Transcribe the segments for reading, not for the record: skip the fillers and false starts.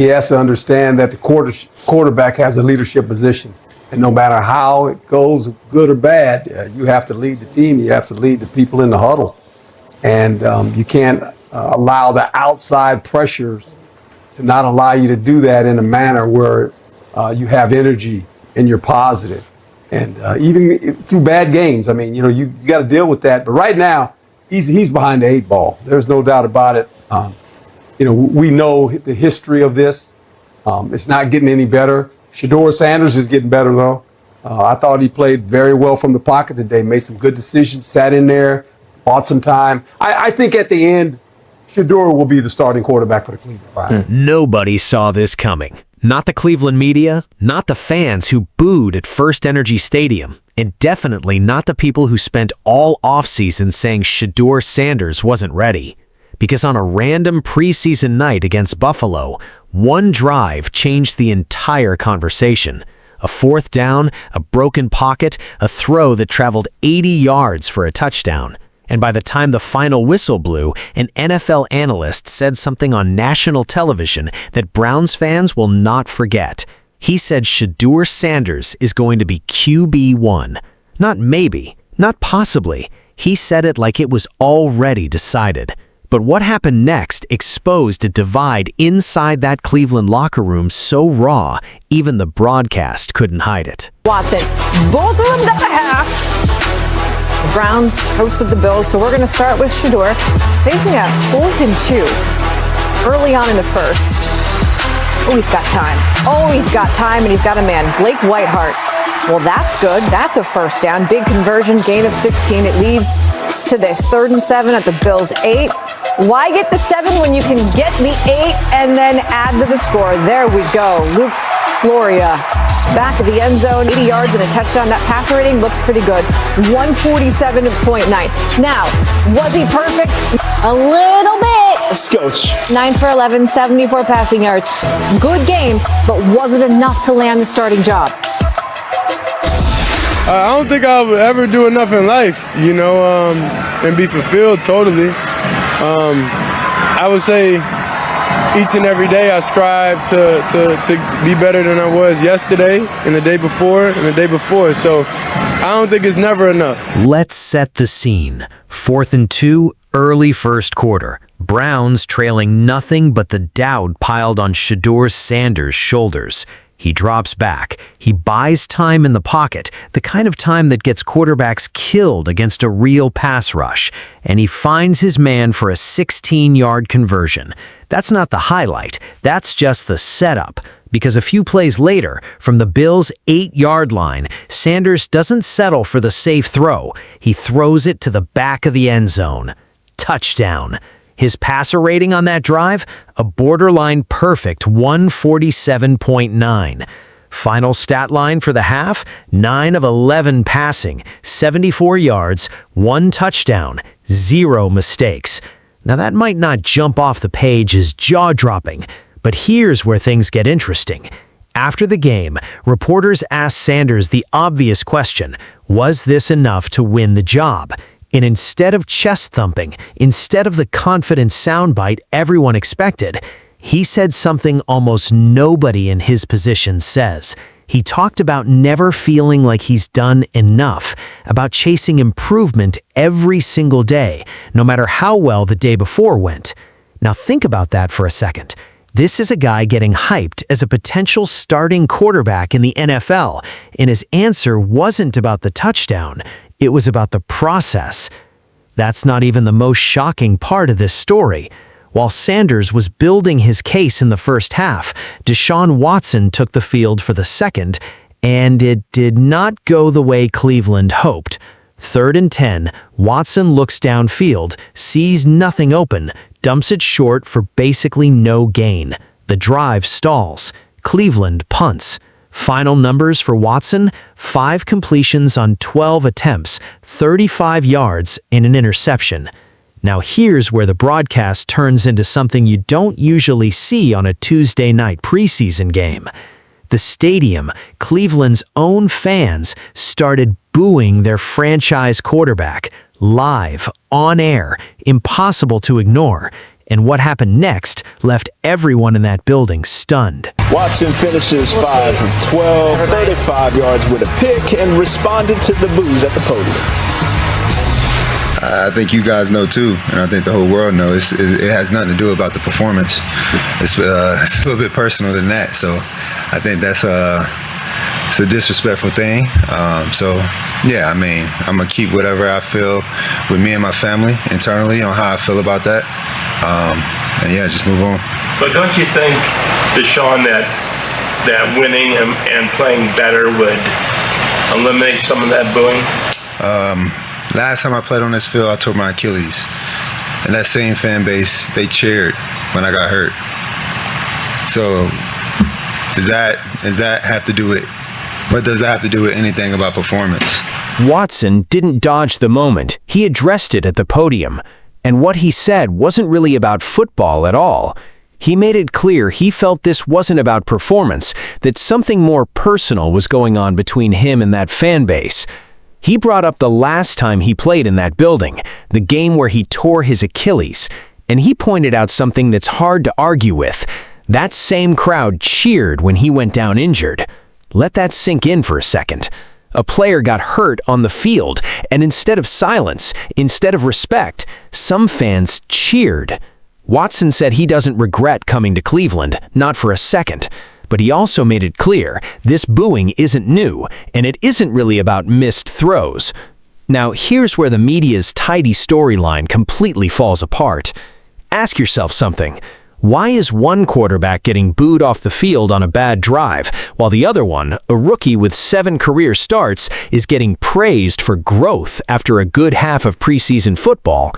He has to understand that the quarterback has a leadership position. And no matter how it goes, good or bad, you have to lead the team. You have to lead the people in the huddle. And you can't allow the outside pressures to not allow you to do that in a manner where you have energy and you're positive. And even through bad games, I mean, you got to deal with that. But right now, he's behind the 8 ball. There's no doubt about it. We know the history of this. It's not getting any better. Shedeur Sanders is getting better, though. I thought he played very well from the pocket today, made some good decisions, sat in there, bought some time. I think at the end, Shedeur will be the starting quarterback for the Cleveland Browns. Nobody saw this coming. Not the Cleveland media, not the fans who booed at First Energy Stadium, and definitely not the people who spent all offseason saying Shedeur Sanders wasn't ready. Because on a random preseason night against Buffalo, one drive changed the entire conversation. A 4th down, a broken pocket, a throw that traveled 80 yards for a touchdown. And by the time the final whistle blew, an NFL analyst said something on national television that Browns fans will not forget. He said Shedeur Sanders is going to be QB1. Not maybe, not possibly. He said it like it was already decided. But what happened next exposed a divide inside that Cleveland locker room so raw, even the broadcast couldn't hide it. Watson, both of them got a half. The Browns hosted the Bills, so we're going to start with Shedeur facing a 4th and 2 early on in the first. Oh, he's got time. Oh, he's got time, and he's got a man, Blake Whiteheart. Well, that's good. That's a 1st down. Big conversion, gain of 16. It leads to this 3rd and 7 at the Bills' 8. Why get the 7 when you can get the 8 and then add to the score? There we go. Luke Floria back of the end zone, 80 yards and a touchdown. That passer rating looks pretty good, 147.9. Now, was he perfect? A little bit. A scotch. 9 for 11, 74 passing yards. Good game, but was it enough to land the starting job? I don't think I'll ever do enough in life, and be fulfilled totally. I would say each and every day I strive to be better than I was yesterday and the day before and the day before. So I don't think it's never enough. Let's set the scene. 4th and 2, early first quarter. Browns trailing nothing but the doubt piled on Shedeur Sanders' shoulders. He drops back. He buys time in the pocket, the kind of time that gets quarterbacks killed against a real pass rush. And he finds his man for a 16-yard conversion. That's not the highlight. That's just the setup. Because a few plays later, from the Bills' 8-yard line, Sanders doesn't settle for the safe throw. He throws it to the back of the end zone. Touchdown. His passer rating on that drive, a borderline perfect 147.9. Final stat line for the half, 9 of 11 passing, 74 yards, 1 touchdown, 0 mistakes. Now that might not jump off the page as jaw-dropping, but here's where things get interesting. After the game, reporters asked Sanders the obvious question, was this enough to win the job? And instead of chest thumping, instead of the confident soundbite everyone expected, he said something almost nobody in his position says. He talked about never feeling like he's done enough, about chasing improvement every single day, no matter how well the day before went. Now think about that for a second. This is a guy getting hyped as a potential starting quarterback in the NFL, and his answer wasn't about the touchdown. It was about the process. That's not even the most shocking part of this story. While Sanders was building his case in the first half, Deshaun Watson took the field for the second, and it did not go the way Cleveland hoped. 3rd and 10, Watson looks downfield, sees nothing open, dumps it short for basically no gain. The drive stalls. Cleveland punts. Final numbers for Watson, 5 completions on 12 attempts, 35 yards, and an interception. Now here's where the broadcast turns into something you don't usually see on a Tuesday night preseason game. The stadium, Cleveland's own fans, started booing their franchise quarterback, live, on air, impossible to ignore. and what happened next left everyone in that building stunned. Watson finishes 5 of 12, 35 yards with a pick, and responded to the boos at the podium. I think you guys know too, and I think the whole world knows. It has nothing to do about the performance. It's a little bit personal than that. So I think that's it's a disrespectful thing. So yeah, I mean, I'm gonna keep whatever I feel with me and my family internally on how I feel about that, and yeah, just move on. But don't you think, Deshaun, that winning and playing better would eliminate some of that booing? Last time I played on this field, I tore my Achilles. And that same fan base, they cheered when I got hurt. So, does that have to do with, what does that have to do with anything about performance? Watson didn't dodge the moment. He addressed it at the podium. And what he said wasn't really about football at all. He made it clear he felt this wasn't about performance, that something more personal was going on between him and that fan base. He brought up the last time he played in that building, the game where he tore his Achilles, and he pointed out something that's hard to argue with. That same crowd cheered when he went down injured. Let that sink in for a second. A player got hurt on the field, and instead of silence, instead of respect, some fans cheered. Watson said he doesn't regret coming to Cleveland, not for a second. But he also made it clear this booing isn't new, and it isn't really about missed throws. Now, here's where the media's tidy storyline completely falls apart. Ask yourself something. Why is one quarterback getting booed off the field on a bad drive, while the other one, a rookie with 7 career starts, is getting praised for growth after a good half of preseason football?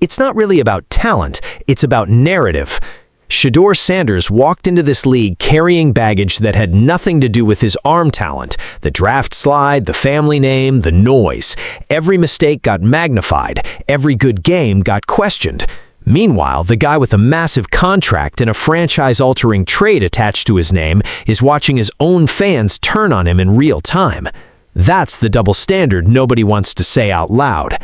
It's not really about talent, it's about narrative. Shedeur Sanders walked into this league carrying baggage that had nothing to do with his arm talent, the draft slide, the family name, the noise. Every mistake got magnified, every good game got questioned. Meanwhile, the guy with a massive contract and a franchise-altering trade attached to his name is watching his own fans turn on him in real time. That's the double standard nobody wants to say out loud.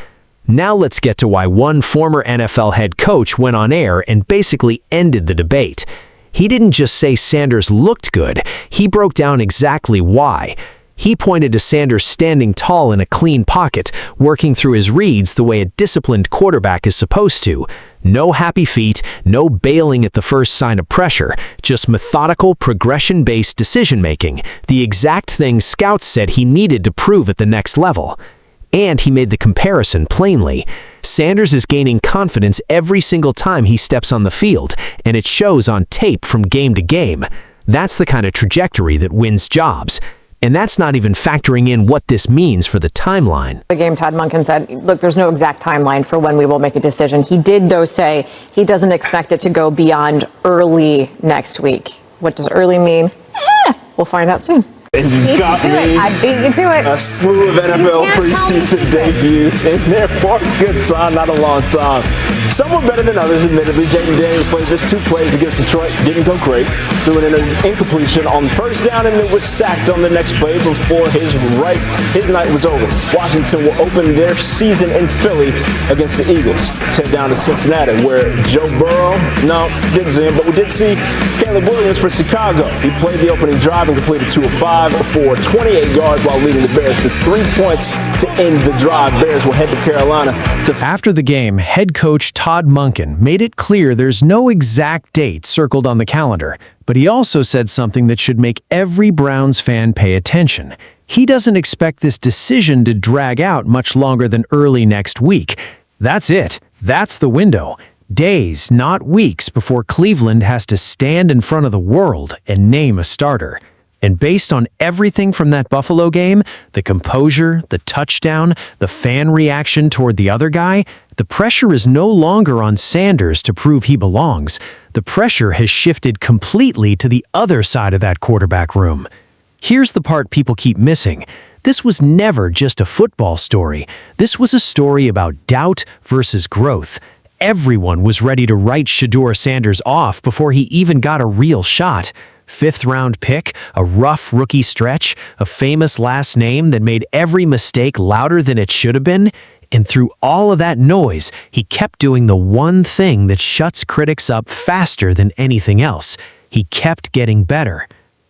Now let's get to why one former NFL head coach went on air and basically ended the debate. He didn't just say Sanders looked good, he broke down exactly why. He pointed to Sanders standing tall in a clean pocket, working through his reads the way a disciplined quarterback is supposed to. No happy feet, no bailing at the first sign of pressure, just methodical, progression-based decision-making, the exact thing scouts said he needed to prove at the next level. And he made the comparison plainly. Sanders is gaining confidence every single time he steps on the field, and it shows on tape from game to game. That's the kind of trajectory that wins jobs. And that's not even factoring in what this means for the timeline. The game, Todd Monken said, look, there's no exact timeline for when we will make a decision. He did, though, say he doesn't expect it to go beyond early next week. What does early mean? We'll find out soon. And you got me. I beat you to it. A slew of NFL preseason debuts, and they're for a good time, not a long time. Some were better than others, admittedly. Jaden Daniels played just 2 plays against Detroit. Didn't go great. Threw an incompletion on first down and then was sacked on the next play before his night was over. Washington will open their season in Philly against the Eagles. Head down to Cincinnati, where Joe Burrow, no, didn't see him, but we did see Caleb Williams for Chicago. He played the opening drive and completed 2 of 5 for 28 yards while leading the Bears to 3 points to end the drive. Bears will head to Carolina to... After the game, head coach Todd Monken made it clear there's no exact date circled on the calendar, but he also said something that should make every Browns fan pay attention. He doesn't expect this decision to drag out much longer than early next week. That's it. That's the window. Days, not weeks, before Cleveland has to stand in front of the world and name a starter. And based on everything from that Buffalo game, the composure, the touchdown, the fan reaction toward the other guy, the pressure is no longer on Sanders to prove he belongs. The pressure has shifted completely to the other side of that quarterback room. Here's the part people keep missing. This was never just a football story. This was a story about doubt versus growth. Everyone was ready to write Shedeur Sanders off before he even got a real shot. 5th-round pick, a rough rookie stretch, a famous last name that made every mistake louder than it should have been. And through all of that noise, he kept doing the one thing that shuts critics up faster than anything else. He kept getting better.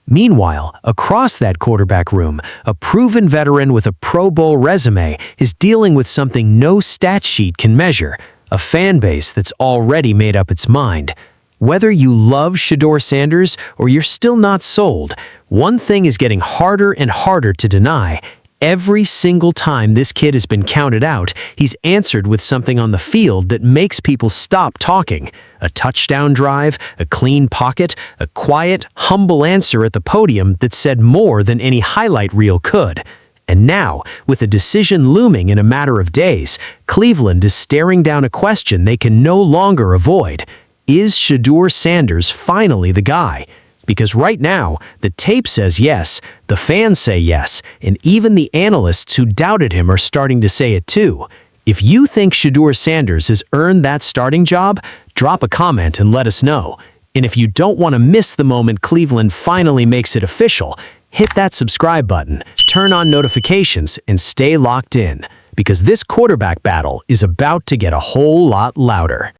Meanwhile, across that quarterback room, a proven veteran with a Pro Bowl resume is dealing with something no stat sheet can measure, a fan base that's already made up its mind. Whether you love Shedeur Sanders or you're still not sold, one thing is getting harder and harder to deny. Every single time this kid has been counted out, he's answered with something on the field that makes people stop talking. A touchdown drive, a clean pocket, a quiet, humble answer at the podium that said more than any highlight reel could. And now, with a decision looming in a matter of days, Cleveland is staring down a question they can no longer avoid. Is Shedeur Sanders finally the guy? Because right now, the tape says yes, the fans say yes, and even the analysts who doubted him are starting to say it too. If you think Shedeur Sanders has earned that starting job, drop a comment and let us know. And if you don't want to miss the moment Cleveland finally makes it official, hit that subscribe button, turn on notifications, and stay locked in. Because this quarterback battle is about to get a whole lot louder.